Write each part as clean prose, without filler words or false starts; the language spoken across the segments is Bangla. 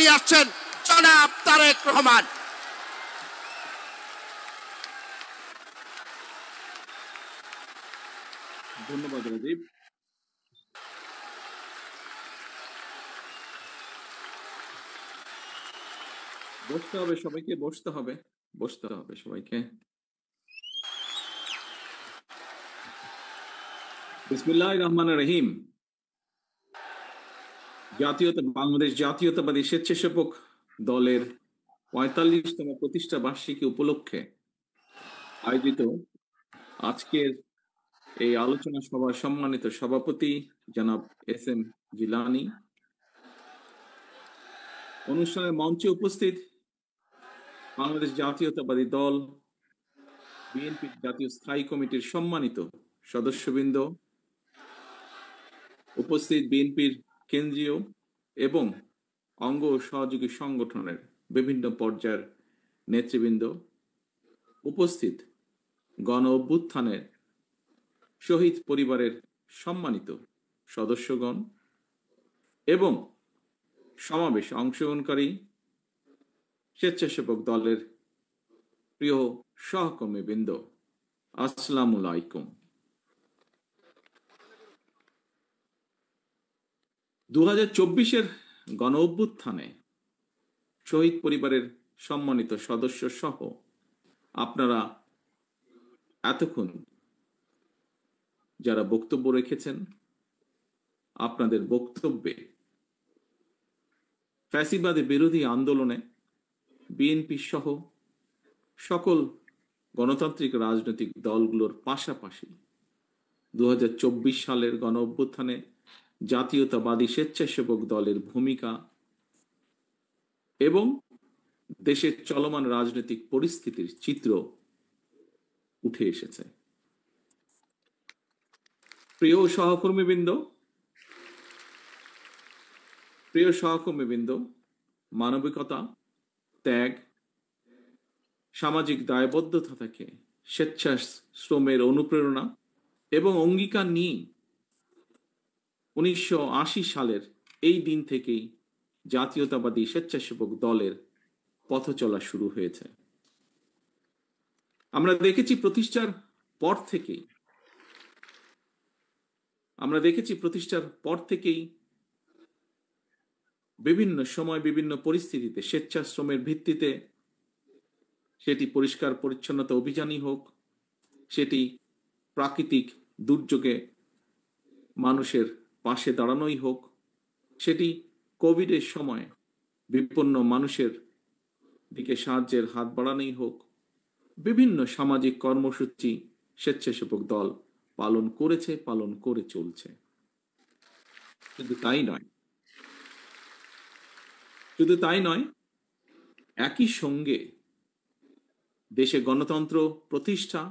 নিয়ে আসছেন জনাব তারেক রহমান। ধন্যবাদ রাজীব। বসতে হবে সবাইকে, বসতে হবে সবাইকে। বিসমিল্লাহির রহমানির রহিম। বাংলাদেশ জাতীয়তাবাদী স্বেচ্ছাসেবক দলের ৪৫তম প্রতিষ্ঠা বার্ষিকী উপলক্ষে আয়োজিত আজকের এই আলোচনা সভার সম্মানিত সভাপতি জনাব এস.এম. জিলানী, অনুষ্ঠানের মঞ্চে উপস্থিত বাংলাদেশ জাতীয়তাবাদী দল বিএনপি জাতীয় স্থায়ী কমিটির সম্মানিত সদস্যবৃন্দ, উপস্থিত বিএনপির কেন্দ্রীয় এবং অঙ্গ ও সহযোগী সংগঠনের বিভিন্ন পর্যায়ের নেতৃবৃন্দ, উপস্থিত গণ অভ্যুত্থানের শহীদ পরিবারের সম্মানিত সদস্যগণ এবং সমাবেশে অংশগ্রহণকারী স্বেচ্ছাসেবক দলের প্রিয় সহকর্মীবৃন্দ, আসসালামু আলাইকুম। 2024-এর গণ অভ্যুত্থানে শহীদ পরিবারের সম্মানিত সদস্য সহ আপনারা এতক্ষণ যারা বক্তব্য রেখেছেন, আপনাদের বক্তব্যে ফ্যাসিবাদী বিরোধী আন্দোলনে বিএনপি সহ সকল গণতান্ত্রিক রাজনৈতিক দলগুলোর পাশাপাশি 2024 সালের গণ অভ্যুত্থানে জাতীয়তাবাদী স্বেচ্ছাসেবক দলের ভূমিকা এবং দেশের চলমান রাজনৈতিক পরিস্থিতির চিত্র উঠে এসেছে। প্রিয় সহকর্মীবৃন্দ, মানবিকতা, ত্যাগ, সামাজিক দায়বদ্ধতা থেকে স্বেচ্ছাশ্রমের অনুপ্রেরণা এবং অঙ্গীকার নিয়ে 1980 সালের এই দিন থেকেই জাতীয়তাবাদী স্বেচ্ছাসেবক দলের পথ চলা শুরু হয়েছে। আমরা দেখেছি প্রতিষ্ঠার পর থেকেই বিভিন্ন সময় বিভিন্ন পরিস্থিতিতে স্বেচ্ছাশ্রমের ভিত্তিতে, সেটি পরিষ্কার পরিচ্ছন্নতা অভিযানই হোক, সেটি প্রাকৃতিক দুর্যোগে মানুষের পাশে দাঁড়ানোই হোক, সেটি কোভিডের সময় বিপন্ন মানুষের দিকে সাহায্যের হাত বাড়ানোই হোক, বিভিন্ন সামাজিক কর্মসূচি স্বেচ্ছাসেবক দল পালন করেছে, পালন করে চলছে। শুধু তাই নয়, একই সঙ্গে দেশে গণতন্ত্র প্রতিষ্ঠা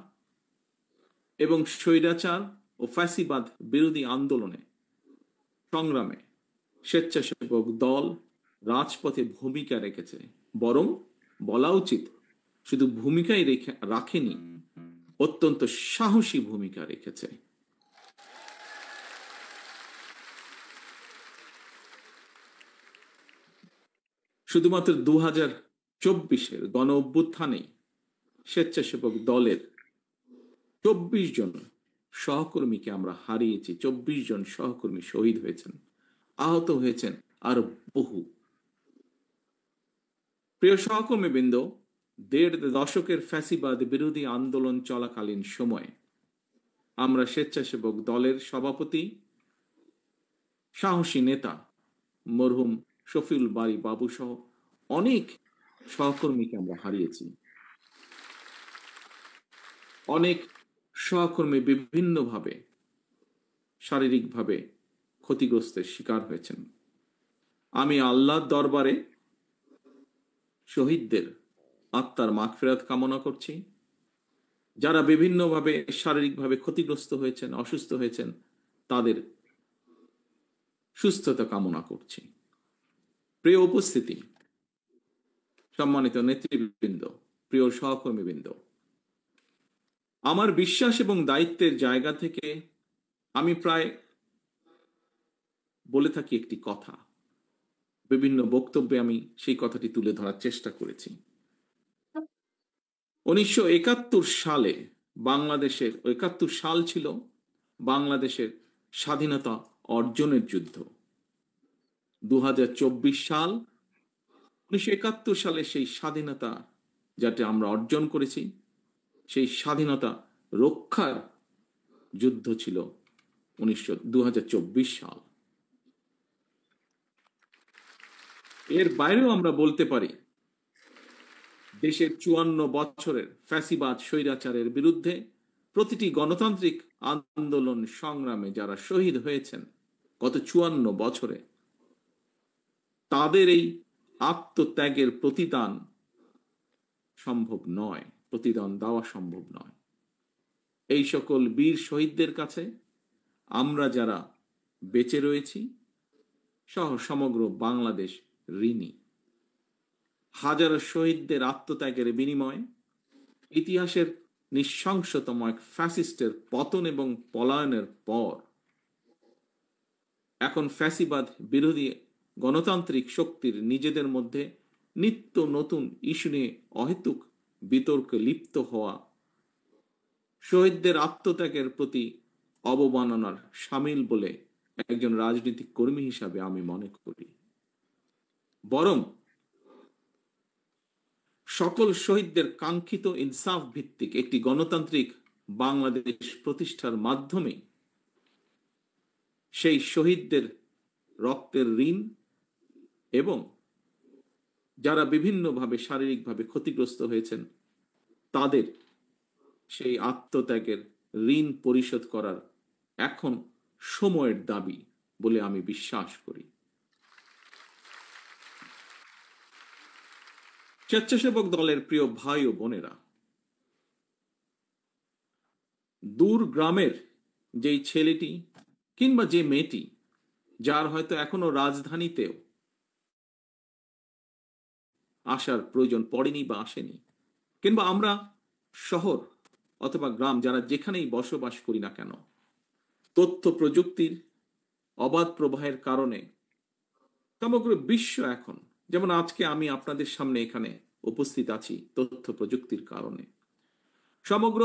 এবং স্বৈরাচার ও ফ্যাসিবাদ বিরোধী আন্দোলনে সংগ্রামে স্বেচ্ছাসেবক দল রাজপথে ভূমিকা রেখেছে, বরং বলা উচিত শুধু ভূমিকাই রাখেনি, অত্যন্ত সাহসী ভূমিকা রেখেছে। শুধুমাত্র 2024-এর গণ অভ্যুত্থানেই স্বেচ্ছাসেবক দলের 24 জন সহকর্মীকে আমরা হারিয়েছি। 24 জন সহকর্মী শহীদ হয়েছেন, আহত হয়েছেন আরো বহু। প্রিয় সহকর্মীবৃন্দ, 1.5 দশকের ফ্যাসিবাদ বিরোধী আন্দোলন চলাকালীন সময়ে আমরা স্বেচ্ছাসেবক দলের সভাপতি, সাহসী নেতা মরহুম শফিউল বারী বাবু সহ অনেক সহকর্মীকে আমরা হারিয়েছি। অনেক সহকর্মী বিভিন্নভাবে শারীরিকভাবে ক্ষতিগ্রস্তের শিকার হয়েছেন। আমি আল্লাহর দরবারে শহীদদের আত্মার মাগফিরাত কামনা করছি। যারা বিভিন্নভাবে শারীরিকভাবে ক্ষতিগ্রস্ত হয়েছেন, অসুস্থ হয়েছেন, তাদের সুস্থতা কামনা করছি। প্রিয় উপস্থিতি, সম্মানিত নেতৃবৃন্দ, প্রিয় সহকর্মীবৃন্দ, আমার বিশ্বাস এবং দায়িত্বের জায়গা থেকে আমি প্রায় বলে থাকি একটি কথা বিভিন্ন বক্তব্যে আমি সেই কথাটি তুলে ধরার চেষ্টা করেছি। 1971 সালে বাংলাদেশের 71 সাল ছিল বাংলাদেশের স্বাধীনতা অর্জনের যুদ্ধ। 2024 সাল 1971 সালে সেই স্বাধীনতা যাতে আমরা অর্জন করেছি, সেই স্বাধীনতা রক্ষার যুদ্ধ ছিল 2024 সাল। এর বাইরেও আমরা বলতে পারি দেশের 54 বছরের ফ্যাসিবাদ স্বৈরাচারের বিরুদ্ধে প্রতিটি গণতান্ত্রিক আন্দোলন সংগ্রামে যারা শহীদ হয়েছেন গত 54 বছরে, তাদের এই আত্মত্যাগের প্রতিদান সম্ভব নয়, প্রতিদান দেওয়া সম্ভব নয়। এই সকল বীর শহীদদের কাছে আমরা যারা বেঁচে রয়েছি সহ সমগ্র বাংলাদেশ ঋণী। হাজারো শহীদদের আত্মত্যাগের বিনিময়ে ইতিহাসের নৃশংসতম এক ফ্যাসিস্টের পতন এবং পলায়নের পর এখন ফ্যাসিবাদ বিরোধী গণতান্ত্রিক শক্তির নিজেদের মধ্যে নিত্য নতুন ইস্যু নিয়ে অহেতুক বিতর্কে লিপ্ত হওয়া শহীদদের আত্মত্যাগের প্রতি অবমাননার শামিল বলে একজন রাজনৈতিক কর্মী হিসাবে আমি মনে করি। বরং সকল শহীদদের কাঙ্ক্ষিত ইনসাফ ভিত্তিক একটি গণতান্ত্রিক বাংলাদেশ প্রতিষ্ঠার মাধ্যমে সেই শহীদদের রক্তের ঋণ এবং যারা বিভিন্নভাবে শারীরিকভাবে ক্ষতিগ্রস্ত হয়েছেন তাদের সেই আত্মত্যাগের ঋণ পরিশোধ করার এখন সময়ের দাবি বলে আমি বিশ্বাস করি। স্বেচ্ছাসেবক দলের প্রিয় ভাই ও বোনেরা, দূর গ্রামের যেই ছেলেটি কিংবা যে মেয়েটি যার হয়তো এখনো রাজধানীতেও আসার প্রয়োজন পড়েনি বা আসেনি, কিংবা আমরা শহর অথবা গ্রাম যারা যেখানেই বসবাস করি না কেন, তথ্য প্রযুক্তির অবাধ প্রবাহের কারণে সমগ্র বিশ্ব এখন, যেমন আজকে আমি আপনাদের সামনে এখানে উপস্থিত আছি তথ্য প্রযুক্তির কারণে, সমগ্র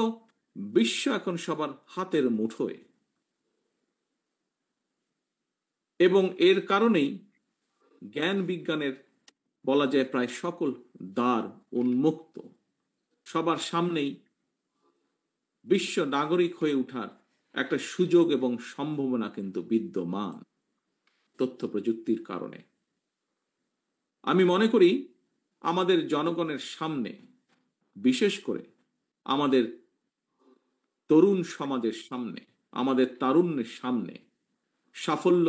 বিশ্ব এখন সবার হাতের মুঠোয়। এবং এর কারণেই জ্ঞান বিজ্ঞানের বলা যায় প্রায় সকল দ্বার উন্মুক্ত, সবার সামনেই বিশ্ব নাগরিক হয়ে ওঠার একটা সুযোগ এবং সম্ভাবনা কিন্তু বিদ্যমান তথ্য প্রযুক্তির কারণে। আমি মনে করি আমাদের জনগণের সামনে, বিশেষ করে আমাদের তরুণ সমাজের সামনে, আমাদের তারুণ্যের সামনে সাফল্য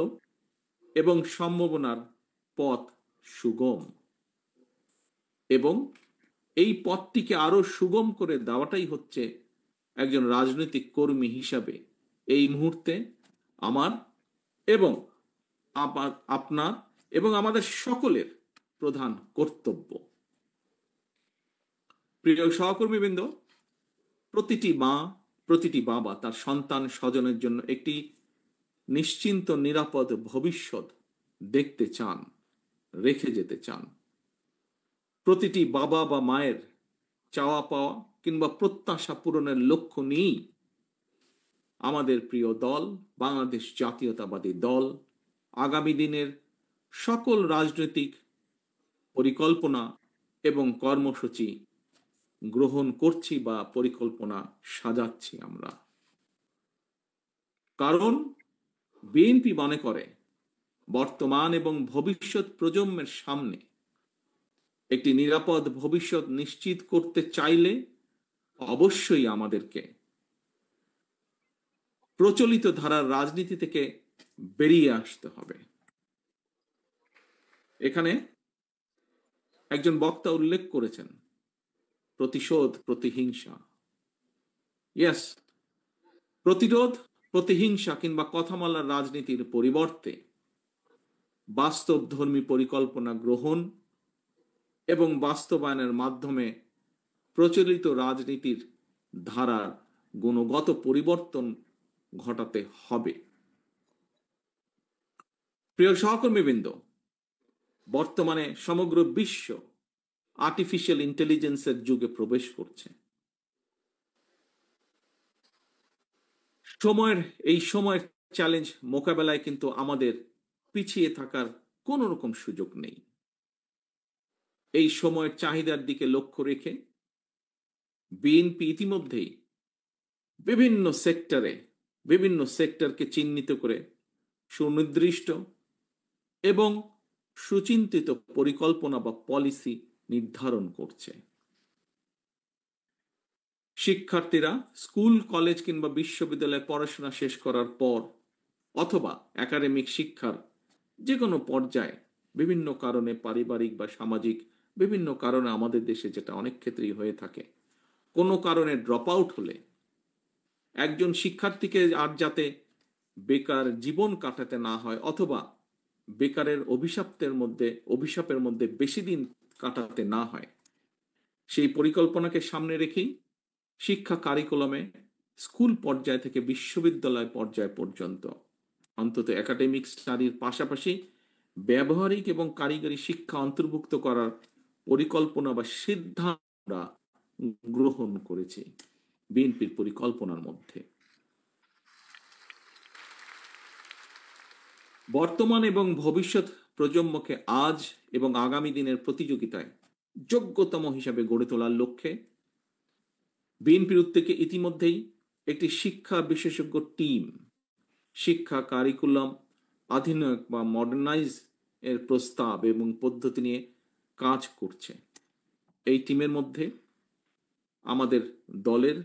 এবং সম্ভাবনার পথ সুগম, এবং এই পথটিকে আরো সুগম করে দেওয়াটাই হচ্ছে একজন রাজনৈতিক কর্মী হিসাবে এই মুহূর্তে আমার এবং আপনার এবং আমাদের সকলের প্রধান কর্তব্য। প্রিয় সহকর্মীবৃন্দ, প্রতিটি মা, প্রতিটি বাবা তার সন্তান স্বজনের জন্য একটি নিশ্চিন্ত নিরাপদ ভবিষ্যৎ দেখতে চান, রেখে যেতে চান। প্রতিটি বাবা বা মায়ের চাওয়া পাওয়া কিংবা প্রত্যাশা পূরণের লক্ষ্য নিয়েই আমাদের প্রিয় দল বাংলাদেশ জাতীয়তাবাদী দল আগামী দিনের সকল রাজনৈতিক পরিকল্পনা এবং কর্মসূচি গ্রহণ করছি বা পরিকল্পনা সাজাচ্ছি আমরা। কারণ বিএনপি মনে করে বর্তমান এবং ভবিষ্যৎ প্রজন্মের সামনে একটি নিরাপদ ভবিষ্যৎ নিশ্চিত করতে চাইলে অবশ্যই আমাদেরকে প্রচলিত ধারার রাজনীতি থেকে বেরিয়ে আসতে হবে। এখানে একজন বক্তা উল্লেখ করেছেন প্রতিশোধ, প্রতিহিংসা। ইয়েস, প্রতিরোধ, প্রতিহিংসা কিংবা কথামালার রাজনীতির পরিবর্তে বাস্তবধর্মী পরিকল্পনা গ্রহণ এবং বাস্তবায়নের মাধ্যমে প্রচলিত রাজনীতির ধারার গুণগত পরিবর্তন ঘটাতে হবে। প্রিয় সহকর্মীবৃন্দ, বর্তমানে সমগ্র বিশ্ব আর্টিফিশিয়াল ইন্টেলিজেন্সের যুগে প্রবেশ করছে। এই সময়ের চ্যালেঞ্জ মোকাবেলায় কিন্তু আমাদের পিছিয়ে থাকার কোন রকম সুযোগ নেই। এই সময়ের চাহিদার দিকে লক্ষ্য রেখে বিএনপি ইতিমধ্যেই বিভিন্ন সেক্টরকে চিহ্নিত করে সুনির্দিষ্ট এবং সুচিন্তিত পরিকল্পনা বা পলিসি নির্ধারণ করছে। শিক্ষার্থীরা স্কুল, কলেজ কিংবা বিশ্ববিদ্যালয়ে পড়াশোনা শেষ করার পর অথবা একাডেমিক শিক্ষার যে কোনো পর্যায়ে বিভিন্ন কারণে, পারিবারিক বা সামাজিক বিভিন্ন কারণে, আমাদের দেশে যেটা অনেক ক্ষেত্রেই হয়ে থাকে, কোনো কারণে ড্রপ আউট হলে একজন শিক্ষার্থীকে আর যাতে বেকার জীবন কাটাতে না হয় অথবা বেকারের অভিশাপের মধ্যে বেশি দিন কাটাতে না হয়, সেই পরিকল্পনাকে সামনে রেখেই শিক্ষা কারিকুলামে স্কুল পর্যায় থেকে বিশ্ববিদ্যালয় পর্যায় পর্যন্ত অন্তত একাডেমিক স্টাডির পাশাপাশি ব্যবহারিক এবং কারিগরি শিক্ষা অন্তর্ভুক্ত করার পরিকল্পনা বা সিদ্ধান্ত গ্রহণ করেছে বিএনপির পরিকল্পনার মধ্যে। বর্তমান এবং ভবিষ্যৎ প্রজন্মকে আজ এবং আগামী দিনের প্রতিযোগিতায় যোগ্যতম হিসাবে গড়ে তোলার লক্ষ্যে বিএনপির উদ্যোগে ইতিমধ্যেই একটি শিক্ষা বিশেষজ্ঞ টিম শিক্ষা কারিকুলাম আধুনিক বা মডার্নাইজ এর প্রস্তাব এবং পদ্ধতি নিয়ে কাজ করছে। এই টিমের মধ্যে আমাদের দলের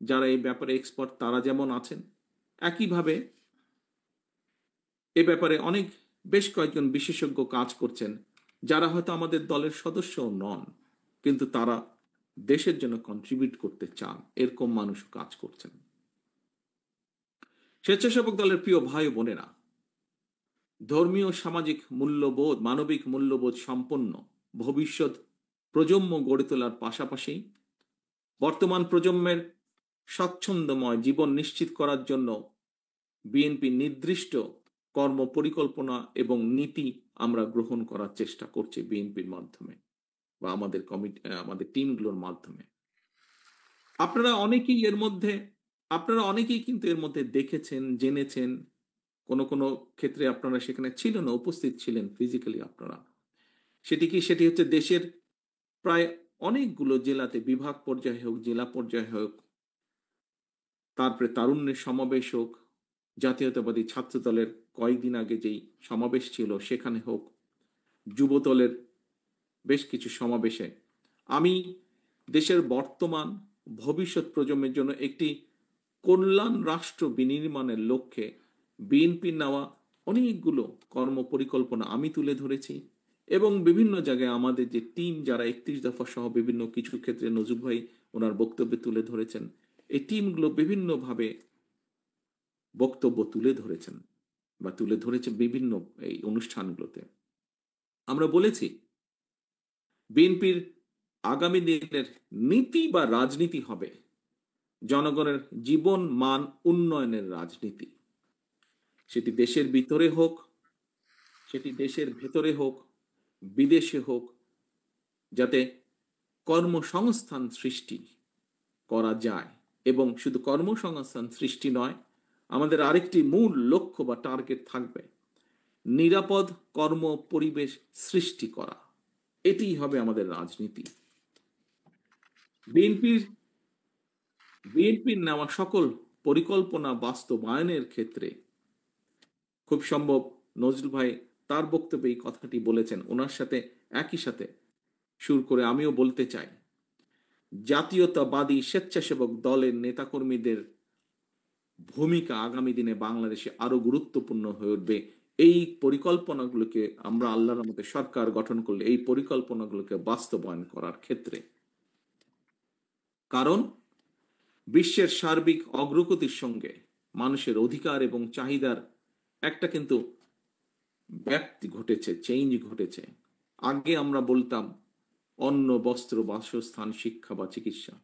যারা এই ব্যাপারে এক্সপার্ট তারা যেমন আছেন, একইভাবে এ ব্যাপারে বেশ কয়েকজন বিশেষজ্ঞ কাজ করছেন যারা হয়তো আমাদের দলের সদস্যও নন, কিন্তু তারা দেশের জন্য কন্ট্রিবিউট করতে চান, এরকম মানুষও কাজ করছেন। স্বেচ্ছাসেবক দলের প্রিয় ভাই ও বোনেরা, ধর্মীয় সামাজিক মূল্যবোধ, মানবিক মূল্যবোধ সম্পন্ন ভবিষ্যৎ প্রজন্ম গড়ে তোলার পাশাপাশি বর্তমান প্রজন্মের স্বাচ্ছন্দ্যময় জীবন নিশ্চিত করার জন্য বিএনপি নির্দিষ্ট কর্ম পরিকল্পনা এবং নীতি আমরা গ্রহণ করার চেষ্টা করছি বিএনপির মাধ্যমে বা আমাদের টিমগুলোর মাধ্যমে। আপনারা অনেকেই কিন্তু এর মধ্যে দেখেছেন, জেনেছেন, কোনো কোনো ক্ষেত্রে আপনারা সেখানে ছিলেন না, উপস্থিত ছিলেন ফিজিক্যালি আপনারা। সেটি হচ্ছে দেশের প্রায় অনেকগুলো জেলাতে, বিভাগ পর্যায়ে হোক, জেলা পর্যায়ে হোক, তারপরে তারুণ্যের সমাবেশ হোক, জাতীয়তাবাদী ছাত্র দলের কয়েকদিন আগে যেই সমাবেশ ছিল সেখানে হোক, যুব দলের বেশ কিছু সমাবেশে আমি দেশের বর্তমান ভবিষ্যৎ প্রজন্মের জন্য একটি কল্যাণ রাষ্ট্র বিনির্মাণের লক্ষ্যে বিএনপির নেওয়া অনেকগুলো কর্ম পরিকল্পনা আমি তুলে ধরেছি এবং বিভিন্ন জায়গায় আমাদের যে টিম যারা 31 দফা সহ বিভিন্ন কিছু ক্ষেত্রে নজরুল ভাই ওনার বক্তব্যে তুলে ধরেছেন, এই টিমগুলো বিভিন্নভাবে বক্তব্য তুলে ধরেছেন বা তুলে ধরেছে বিভিন্ন এই অনুষ্ঠানগুলোতে। আমরা বলেছি বিএনপির আগামী দিনের নীতি বা রাজনীতি হবে জনগণের জীবন মান উন্নয়নের রাজনীতি। সেটি দেশের ভিতরে হোক, সেটি দেশের ভেতরে হোক, বিদেশে হোক, যাতে কর্মসংস্থান সৃষ্টি করা যায়। এবং শুধু কর্মসংস্থান সৃষ্টি নয়, আমাদের আরেকটি মূল লক্ষ্য বা টার্গেট থাকবে নিরাপদ কর্ম পরিবেশ সৃষ্টি করা। এটিই হবে আমাদের রাজনীতি। বিএনপির নেওয়া সকল পরিকল্পনা বাস্তবায়নের ক্ষেত্রে খুব সম্ভব নজরুল ভাই তার বক্তব্যে এই কথাটি বলেছেন, ওনার সাথে একই সাথে সুর করে আমিও বলতে চাই, জাতীয়তাবাদী স্বেচ্ছাসেবক দলের নেতাকর্মীদের ভূমিকা আগামী দিনে বাংলাদেশে আরো গুরুত্বপূর্ণ হয়ে উঠবে। এই পরিকল্পনাগুলোকে আমরা আল্লাহর রহমতে সরকার গঠন করলে এই পরিকল্পনাগুলোকে বাস্তবায়ন করার ক্ষেত্রে, কারণ বিশ্বের সার্বিক অগ্রগতির সঙ্গে মানুষের অধিকার এবং চাহিদার একটা কিন্তু ব্যাপ্তি ঘটেছে, চেঞ্জ ঘটেছে। আগে আমরা বলতাম অন্ন, বস্ত্র, বাসস্থান, শিক্ষা বা চিকিৎসা।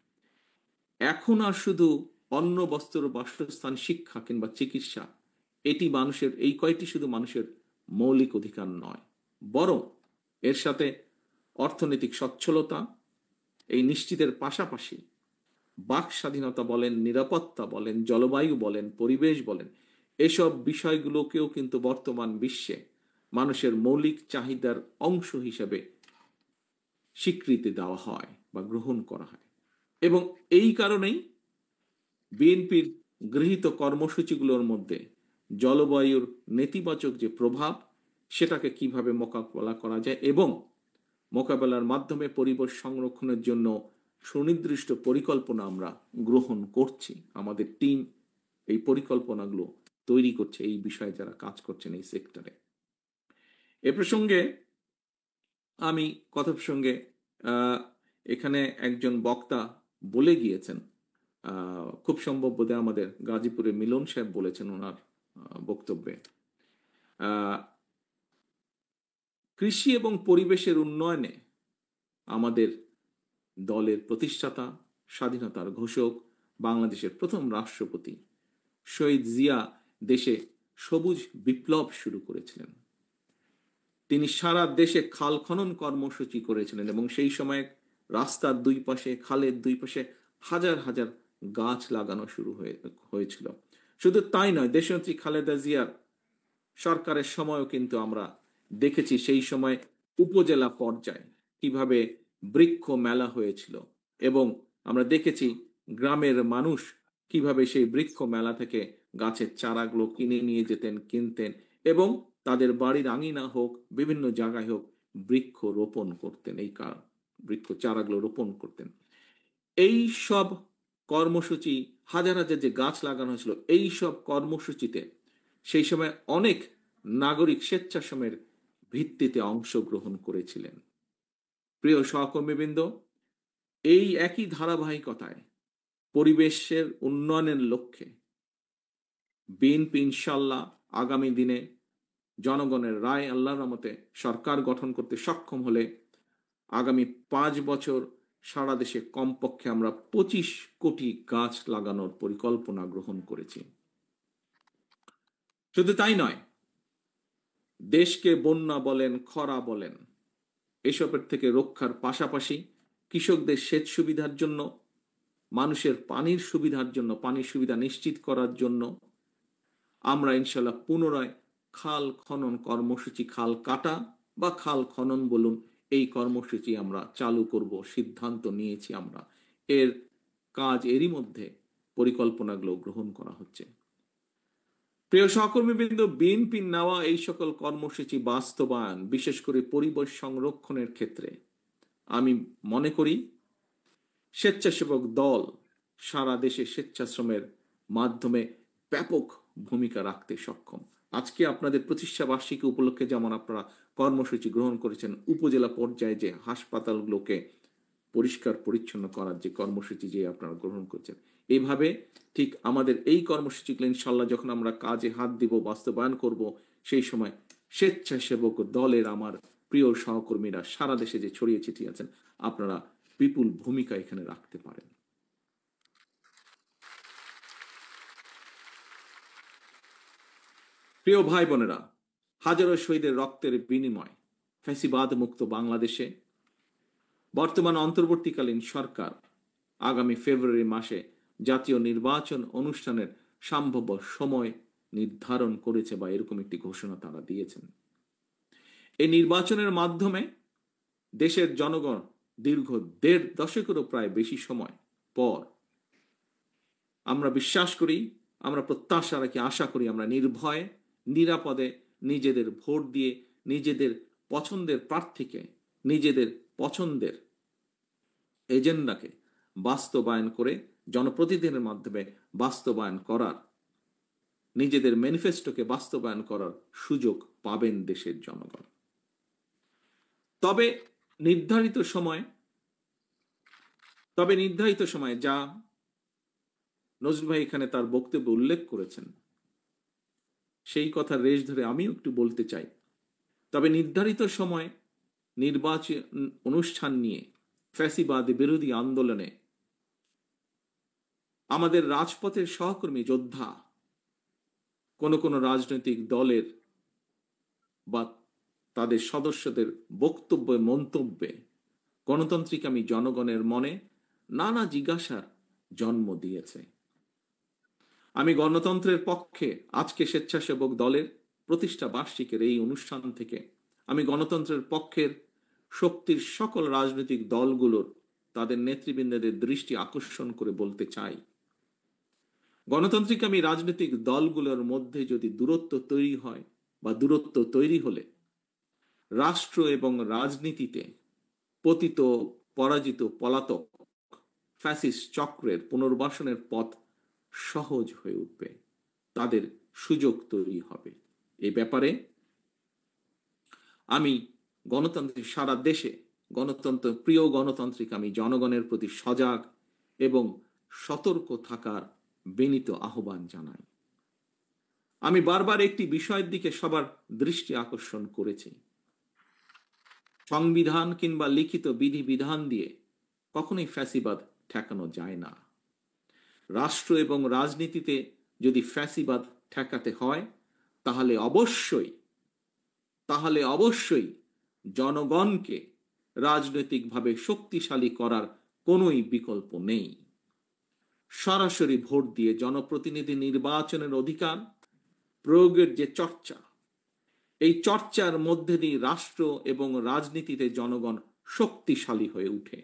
এখন আর শুধু অন্ন, বস্ত্র, বাসস্থান, শিক্ষা কিংবা চিকিৎসা এই কয়টি শুধু মানুষের মৌলিক অধিকার নয়, বরং এর সাথে অর্থনৈতিক সচ্ছলতা এই নিশ্চিতের পাশাপাশি বাক স্বাধীনতা বলেন, নিরাপত্তা বলেন, জলবায়ু বলেন, পরিবেশ বলেন, এসব বিষয়গুলোকেও কিন্তু বর্তমান বিশ্বে মানুষের মৌলিক চাহিদার অংশ হিসেবে স্বীকৃতি দেওয়া হয় বা গ্রহণ করা হয়। এবং এই কারণেই বিএনপির গৃহীত কর্মসূচিগুলোর মধ্যে জলবায়ুর নেতিবাচক যে প্রভাব সেটাকে কিভাবে মোকাবেলা করা যায় এবং মোকাবেলার মাধ্যমে পরিবেশ সংরক্ষণের জন্য সুনির্দিষ্ট পরিকল্পনা আমরা গ্রহণ করছি। আমাদের টিম এই পরিকল্পনাগুলো তৈরি করছে, এই বিষয়ে যারা কাজ করছেন এই সেক্টরে। এ প্রসঙ্গে আমি কথা প্রসঙ্গে এখানে একজন বক্তা বলে গিয়েছেন, খুব সম্ভব বোধহয় আমাদের গাজীপুরে মিলন সাহেব বলেছেন ওনার বক্তব্যে, কৃষি এবং পরিবেশের উন্নয়নে আমাদের দলের প্রতিষ্ঠাতা, স্বাধীনতার ঘোষক, বাংলাদেশের প্রথম রাষ্ট্রপতি শহীদ জিয়া দেশে সবুজ বিপ্লব শুরু করেছিলেন। তিনি সারা দেশে খাল খনন কর্মসূচি করেছিলেন এবং সেই সময় রাস্তার দুই পাশে, খালের দুই পাশে হাজার হাজার গাছ লাগানো শুরু হয়েছিল। শুধু তাই নয়, দেশনেত্রী খালেদা জিয়ার সরকারের সময়ও কিন্তু আমরা দেখেছি সেই সময় উপজেলা পর্যায়ে কিভাবে বৃক্ষ মেলা হয়েছিল এবং আমরা দেখেছি গ্রামের মানুষ কিভাবে সেই বৃক্ষ মেলা থেকে গাছের চারাগুলো কিনে নিয়ে যেতেন, কিনতেন এবং তাদের বাড়ির আঙিনা হোক, বিভিন্ন জায়গায় হোক, বৃক্ষ রোপণ করতেন, এই বৃক্ষ চারাগুলো রোপণ করতেন। এই সব কর্মসূচি, হাজার হাজার যে গাছ লাগানো হয়েছিল, এই সব কর্মসূচিতে সেই সময় অনেক নাগরিক স্বেচ্ছাশ্রমের ভিত্তিতে অংশগ্রহণ করেছিলেন। প্রিয় সহকর্মীবৃন্দ, এই একই ধারাবাহিকতায় পরিবেশের উন্নয়নের লক্ষ্যে বিএনপি ইনশাল্লাহ আগামী দিনে জনগণের রায় আল্লাহর রহমতে সরকার গঠন করতে সক্ষম হলে আগামী 5 বছর সারা দেশে কমপক্ষে আমরা 25 কোটি গাছ লাগানোর পরিকল্পনা গ্রহণ করেছি। শুধু তাই নয়, দেশকে বন্যা বলেন, খরা বলেন, এসবের থেকে রক্ষার পাশাপাশি কৃষকদের সেচ সুবিধার জন্য, মানুষের পানির সুবিধার জন্য, পানির সুবিধা নিশ্চিত করার জন্য আমরা ইনশাল্লাহ পুনরায় খাল খনন কর্মসূচি, খাল কাটা বা খাল খনন বলুন, এই কর্মসূচি আমরা চালু করব, সিদ্ধান্ত নিয়েছি আমরা। এর কাজ এরই মধ্যে পরিকল্পনাগুলো গ্রহণ করা হচ্ছে। প্রিয় সহকর্মীবৃন্দ, বিএনপির নেওয়া এই সকল কর্মসূচি বাস্তবায়ন, বিশেষ করে পরিবেশ সংরক্ষণের ক্ষেত্রে আমি মনে করি স্বেচ্ছাসেবক দল সারা দেশে স্বেচ্ছাশ্রমের মাধ্যমে ব্যাপক ভূমিকা রাখতে সক্ষম। আজকে আপনাদের প্রতিষ্ঠা বার্ষিকী উপলক্ষে যেমন আপনারা কর্মসূচি গ্রহণ করেছেন, উপজেলা পর্যায়ে যে হাসপাতালগুলোকে পরিষ্কার পরিচ্ছন্ন করার যে কর্মসূচি যে আপনারা গ্রহণ করছেন, এইভাবে ঠিক আমাদের এই কর্মসূচিগুলো ইনশাল্লাহ যখন আমরা কাজে হাত দিব, বাস্তবায়ন করব, সেই সময় স্বেচ্ছাসেবক দলের আমার প্রিয় সহকর্মীরা সারা দেশে যে ছড়িয়ে ছিটিয়ে আছেন, আপনারা বিপুল ভূমিকা এখানে রাখতে পারেন। প্রিয় ভাই বোনেরা, হাজারো শহীদের রক্তের বিনিময় ফ্যাসিবাদ মুক্ত বাংলাদেশে বর্তমান অন্তর্বর্তীকালীন সরকার আগামী ফেব্রুয়ারি মাসে জাতীয় নির্বাচন অনুষ্ঠানের সম্ভাব্য সময় নির্ধারণ করেছে বা এরকম একটি ঘোষণা তারা দিয়েছেন। এই নির্বাচনের মাধ্যমে দেশের জনগণ দীর্ঘ 1.5 দশকেরও প্রায় বেশি সময় পর আমরা বিশ্বাস করি, আমরা প্রত্যাশা রাখি, আশা করি আমরা নির্ভয়ে নিরাপদে নিজেদের ভোট দিয়ে নিজেদের পছন্দের প্রার্থীকে, নিজেদের পছন্দের এজেন্ডাকে বাস্তবায়ন করে জনপ্রতিনিধিদের মাধ্যমে বাস্তবায়ন করার, নিজেদের ম্যানিফেস্টোকে বাস্তবায়ন করার সুযোগ পাবেন দেশের জনগণ। তবে নির্ধারিত সময় যা নজরুল ভাই এখানে তার বক্তব্যে উল্লেখ করেছেন, সেই কথা রেশ ধরে আমিও একটু বলতে চাই। তবে নির্ধারিত সময় নির্বাচন অনুষ্ঠান নিয়ে ফ্যাসিবাদ বিরোধী আন্দোলনে আমাদের রাজপথের সহকর্মী যোদ্ধা কোন রাজনৈতিক দলের বা তাদের সদস্যদের বক্তব্য মন্তব্যে গণতান্ত্রিকামী জনগণের মনে নানা জিজ্ঞাসার জন্ম দিয়েছে। আমি গণতন্ত্রের পক্ষে আজকে স্বেচ্ছাসেবক দলের প্রতিষ্ঠা বার্ষিকীর এই অনুষ্ঠান থেকে আমি গণতন্ত্রের পক্ষের শক্তির সকল রাজনৈতিক দলগুলোর তাদের নেতৃবৃন্দদের দৃষ্টি আকর্ষণ করে বলতে চাই, গণতান্ত্রিকামী রাজনৈতিক দলগুলোর মধ্যে যদি দূরত্ব তৈরি হয় বা দূরত্ব তৈরি হলে রাষ্ট্র এবং রাজনীতিতে পতিত পরাজিত পলাতক ফ্যাসিস্ট চক্রের পুনর্বাসনের পথ সহজ হয়ে উঠবে, তাদের সুযোগ তৈরি হবে। এই ব্যাপারে আমি গণতান্ত্রিক সারা দেশে প্রিয় গণতান্ত্রিক আমি জনগণের প্রতি সজাগ এবং সতর্ক থাকার বিনীত আহ্বান জানাই। আমি বারবার একটি বিষয়ের দিকে সবার দৃষ্টি আকর্ষণ করেছি, সংবিধান কিংবা লিখিত বিধিবিধান দিয়ে কখনোই ফ্যাসিবাদ ঠেকানো যায় না। রাষ্ট্র এবং রাজনীতিতে যদি ফ্যাসিবাদ ঠেকাতে হয় তাহলে অবশ্যই জনগণকে রাজনৈতিকভাবে শক্তিশালী করার কোনোই বিকল্প নেই। সরাসরি ভোট দিয়ে জনপ্রতিনিধি নির্বাচনের অধিকার প্রয়োগের যে চর্চা, এই চর্চার মধ্যে দিয়ে রাষ্ট্র এবং রাজনীতিতে জনগণ শক্তিশালী হয়ে ওঠে।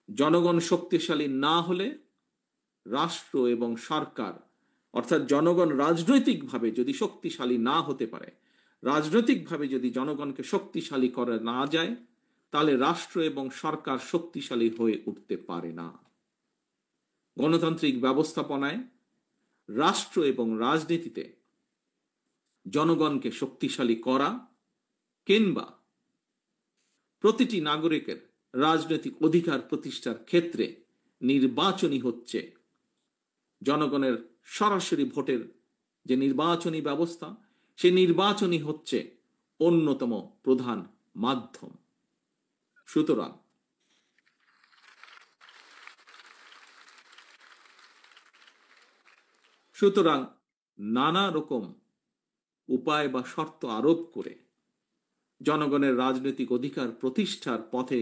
জনগণ শক্তিশালী না হলে রাষ্ট্র এবং সরকার অর্থাৎ জনগণ রাজনৈতিকভাবে যদি শক্তিশালী না হতে পারে, রাজনৈতিকভাবে যদি জনগণকে শক্তিশালী করা না যায়, তাহলে রাষ্ট্র এবং সরকার শক্তিশালী হয়ে উঠতে পারে না। গণতান্ত্রিক ব্যবস্থাপনায় রাষ্ট্র এবং রাজনীতিতে জনগণকে শক্তিশালী করা কিংবা প্রতিটি নাগরিকের রাজনৈতিক অধিকার প্রতিষ্ঠার ক্ষেত্রে নির্বাচনই হচ্ছে জনগণের সরাসরি ভোটের যে নির্বাচনী ব্যবস্থা, সেই নির্বাচনই হচ্ছে অন্যতম প্রধান মাধ্যম। সুতরাং নানা রকম উপায় বা শর্ত আরোপ করে জনগণের রাজনৈতিক অধিকার প্রতিষ্ঠার পথে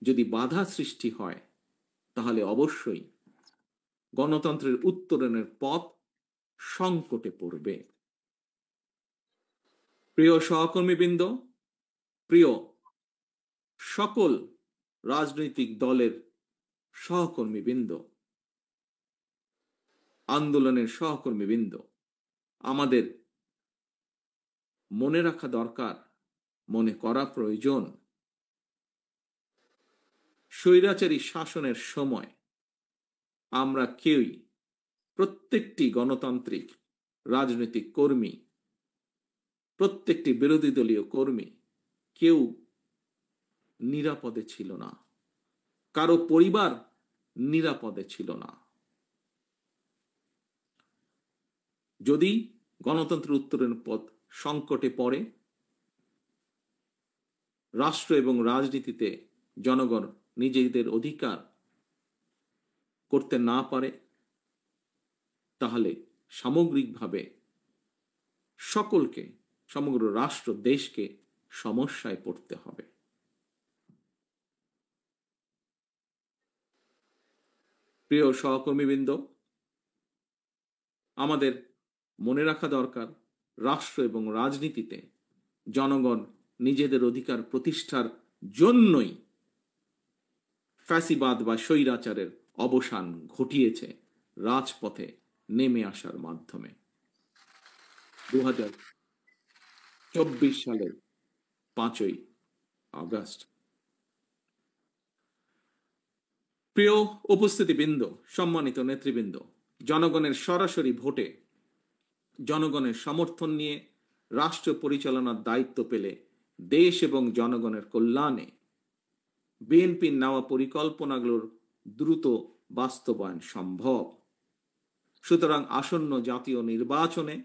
যদি বাধা সৃষ্টি হয়, তাহলে অবশ্যই গণতন্ত্রের উত্তরণের পথ সংকটে পড়বে। প্রিয় সহকর্মীবৃন্দ, প্রিয় সকল রাজনৈতিক দলের সহকর্মীবৃন্দ, আন্দোলনের সহকর্মীবৃন্দ, আমাদের মনে রাখা দরকার, মনে করা প্রয়োজন, স্বৈরাচারী শাসনের সময় আমরা কেউই, প্রত্যেকটি গণতান্ত্রিক রাজনৈতিক কর্মী, প্রত্যেকটি বিরোধী দলীয় কর্মী কেউ নিরাপদে ছিল না, কারো পরিবার নিরাপদে ছিল না। যদি গণতন্ত্রের উত্তরণের পথ সংকটে পড়ে, রাষ্ট্র এবং রাজনীতিতে জনগণ নিজেদের অধিকার করতে না পারে, তাহলে সামগ্রিকভাবে সকলকে, সমগ্র রাষ্ট্র দেশকে সমস্যায় পড়তে হবে। প্রিয় সহকর্মীবৃন্দ, আমাদের মনে রাখা দরকার, রাষ্ট্র এবং রাজনীতিতে জনগণ নিজেদের অধিকার প্রতিষ্ঠার জন্যই ফ্যাসিবাদ বা স্বৈরাচারের অবসান ঘটিয়েছে রাজপথে নেমে আসার মাধ্যমে। 2024 সালের 5ই আগস্ট। প্রিয় উপস্থিতিবৃন্দ, সম্মানিত নেতৃবৃন্দ, জনগণের সরাসরি ভোটে জনগণের সমর্থন নিয়ে রাষ্ট্র পরিচালনার দায়িত্ব পেলে দেশ এবং জনগণের কল্যাণে বিএনপির নেওয়া পরিকল্পনাগুলোর দ্রুত বাস্তবায়ন সম্ভব। সুতরাং আসন্ন জাতীয় নির্বাচনে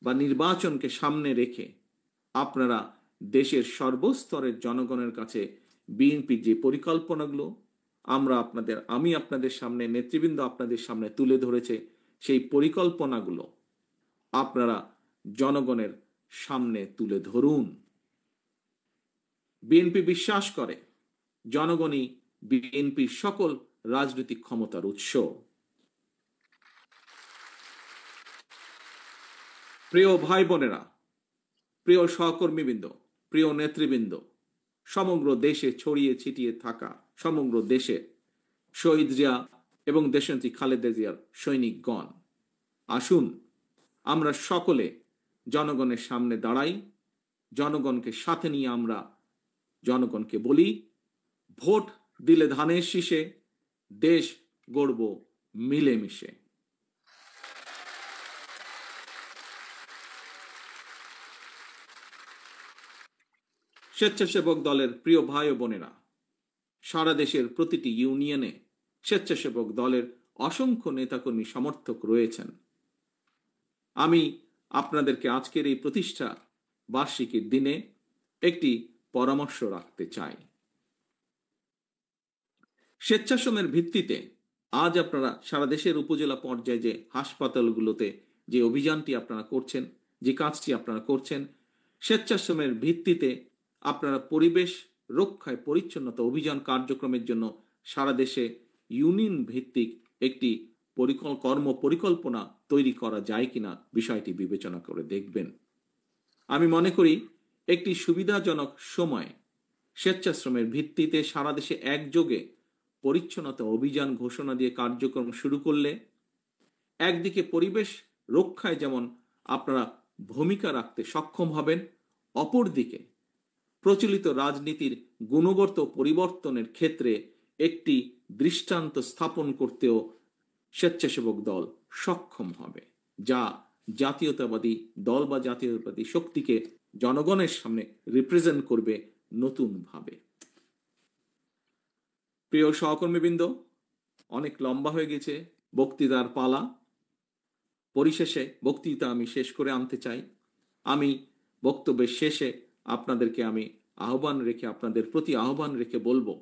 বা নির্বাচনকে সামনে রেখে আপনারা দেশের সর্বস্তরের জনগণের কাছে বিএনপির যে পরিকল্পনাগুলো আমি আপনাদের সামনে, নেতৃবৃন্দ আপনাদের সামনে তুলে ধরেছে, সেই পরিকল্পনাগুলো আপনারা জনগণের সামনে তুলে ধরুন। বিএনপি বিশ্বাস করে জনগণই বিএনপির সকল রাজনৈতিক ক্ষমতার উৎস। প্রিয় ভাই বোনেরা, প্রিয় সহকর্মীবৃন্দ, প্রিয় নেতৃবৃন্দ, সমগ্র দেশে ছড়িয়ে ছিটিয়ে থাকা সমগ্র দেশে শহীদ জিয়া এবং দেশনেত্রী খালেদা জিয়ার সৈনিকগণ, আসুন আমরা সকলে জনগণের সামনে দাঁড়াই। জনগণকে সাথে নিয়ে আমরা জনগণকে বলি, ভোট দিলে ধানের শীষে, দেশ গড়ব মিলেমিশে। স্বেচ্ছাসেবক দলের প্রিয় ভাই ও বোনেরা, সারা দেশের প্রতিটি ইউনিয়নে স্বেচ্ছাসেবক দলের অসংখ্য নেতাকর্মী সমর্থক রয়েছেন। আমি আপনাদেরকে আজকের এই প্রতিষ্ঠা বার্ষিকীর দিনে একটি পরামর্শ রাখতে চাই। স্বেচ্ছাশ্রমের ভিত্তিতে আজ আপনারা সারা দেশের উপজেলা পর্যায়ে যে হাসপাতালগুলোতে যে অভিযানটি আপনারা করছেন, যে কাজটি আপনারা করছেন, স্বেচ্ছাশ্রমের ভিত্তিতে আপনারা পরিবেশ রক্ষায় পরিচ্ছন্নতা অভিযান কার্যক্রমের জন্য সারা দেশে ইউনিয়ন ভিত্তিক একটি কর্ম পরিকল্পনা তৈরি করা যায় কিনা বিষয়টি বিবেচনা করে দেখবেন। আমি মনে করি একটি সুবিধাজনক সময় স্বেচ্ছাশ্রমের ভিত্তিতে সারা দেশে একযোগে পরিচ্ছন্নতা অভিযান ঘোষণা দিয়ে কার্যক্রম শুরু করলে একদিকে পরিবেশ রক্ষায় যেমন আপনারা ভূমিকা রাখতে সক্ষম হবেন, অপরদিকে প্রচলিত রাজনীতির গুণগত পরিবর্তনের ক্ষেত্রে একটি দৃষ্টান্ত স্থাপন করতেও স্বেচ্ছাসেবক দল সক্ষম হবে, যা জাতীয়তাবাদী দল বা জাতীয়তাবাদী শক্তিকে জনগণের সামনে রিপ্রেজেন্ট করবে নতুনভাবে। প্রিয় সহকর্মীবৃন্দ, অনেক লম্বা হয়ে গেছে বক্তৃতার পালা। পরিশেষে বক্তৃতা আমি শেষ করে আনতে চাই। আমি বক্তব্যের শেষে আপনাদেরকে আমি আপনাদের প্রতি আহ্বান রেখে বলবো,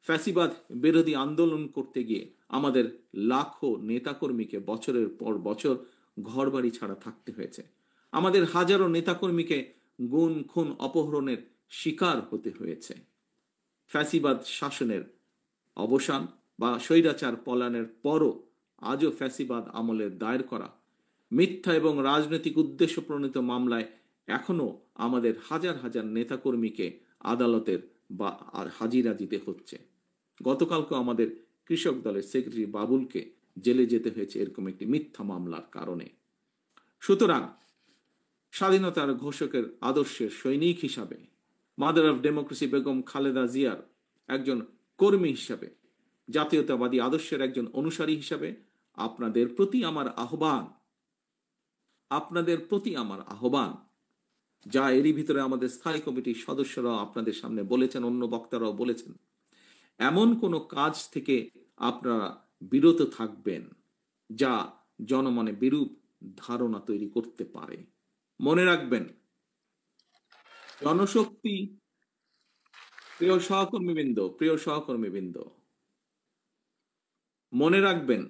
ফ্যাসিবাদ বিরোধী আন্দোলন করতে গিয়ে আমাদের লাখো নেতাকর্মীকে বছরের পর বছর ঘরবাড়ি ছাড়া থাকতে হয়েছে। আমাদের হাজারো নেতাকর্মীকে গুম খুন অপহরণের শিকার হতে হয়েছে। ফ্যাসিবাদ শাসনের অবসান বা স্বৈরাচার পলায়নের পরও আজও ফ্যাসিবাদ আমলের দায়ের করা মিথ্যা এবং রাজনৈতিক উদ্দেশ্য প্রণীত মামলায় এখনো আমাদের হাজার হাজার নেতাকর্মীকে আদালতের বা আর হাজিরা দিতে হচ্ছে। গতকালকে আমাদের কৃষক দলের সেক্রেটারি বাবুলকে জেলে যেতে হয়েছে এরকম একটি মিথ্যা মামলার কারণে। সুতরাং স্বাধীনতার ঘোষকের আদর্শের সৈনিক হিসাবে, mother of democracy Begum Khaleda জিয়ার একজন কর্মী হিসাবে, জাতীয়তাবাদী আদর্শের একজন অনুসারী হিসাবে আপনাদের প্রতি আমার আহ্বান, যা এরই ভিতরে আমাদের স্থায়ী কমিটির সদস্যরাও আপনাদের সামনে বলেছেন, অন্য বক্তারাও বলেছেন, এমন কোনো কাজ থেকে আপনারা বিরত থাকবেন যা জনমনে বিরূপ ধারণা তৈরি করতে পারে। মনে রাখবেন, জনশক্তি, প্রিয় সহকর্মীবৃন্দ, মনে রাখবেন,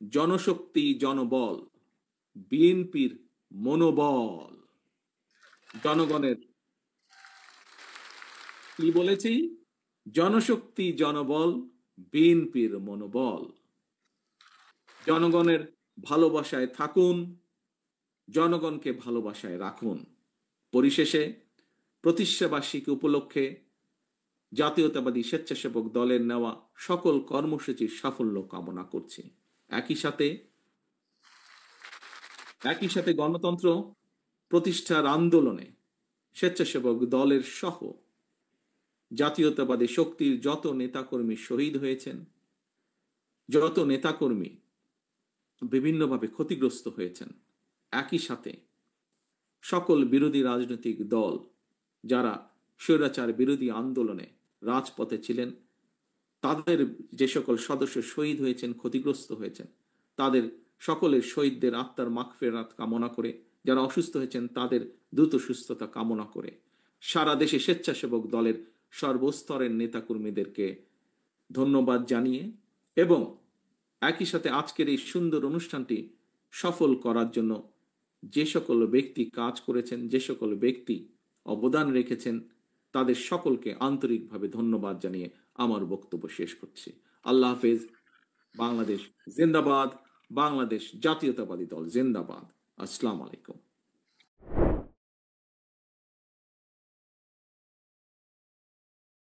জনশক্তি জনবল, বিএনপির মনোবল। জনগণের কি বলেছি? জনশক্তি জনবল, বিএনপির মনোবল। জনগণের ভালোবাসায় থাকুন, জনগণকে ভালোবাসায় রাখুন। পরিশেষে প্রতিষ্ঠাবার্ষিকী উপলক্ষে জাতীয়তাবাদী স্বেচ্ছাসেবক দলের নেওয়া সকল কর্মসূচির সাফল্য কামনা করছি। একই সাথে গণতন্ত্র প্রতিষ্ঠার আন্দোলনে স্বেচ্ছাসেবক দলের সহ জাতীয়তাবাদী শক্তির যত নেতাকর্মী শহীদ হয়েছেন, যত নেতাকর্মী বিভিন্নভাবে ক্ষতিগ্রস্ত হয়েছেন, একই সাথে সকল বিরোধী রাজনৈতিক দল যারা স্বৈরাচার বিরোধী আন্দোলনে রাজপথে ছিলেন, তাদের যে সকল সদস্য শহীদ হয়েছেন, ক্ষতিগ্রস্ত হয়েছেন, তাদের সকলের শহীদদের আত্মার মাগফিরাত কামনা করে, যারা অসুস্থ হয়েছেন তাদের দ্রুত সুস্থতা কামনা করে, সারা দেশে স্বেচ্ছাসেবক দলের সর্বস্তরের নেতাকর্মীদেরকে ধন্যবাদ জানিয়ে এবং একই সাথে আজকের এই সুন্দর অনুষ্ঠানটি সফল করার জন্য যে সকল ব্যক্তি কাজ করেছেন, যে সকল ব্যক্তি অবদান রেখেছেন, তাদের সকলকে আন্তরিকভাবে ধন্যবাদ জানিয়ে আমার বক্তব্য শেষ করছি। আল্লাহ হাফেজ। বাংলাদেশ জিন্দাবাদ। বাংলাদেশ জাতীয়তাবাদী দল জিন্দাবাদ। আসসালামু আলাইকুম।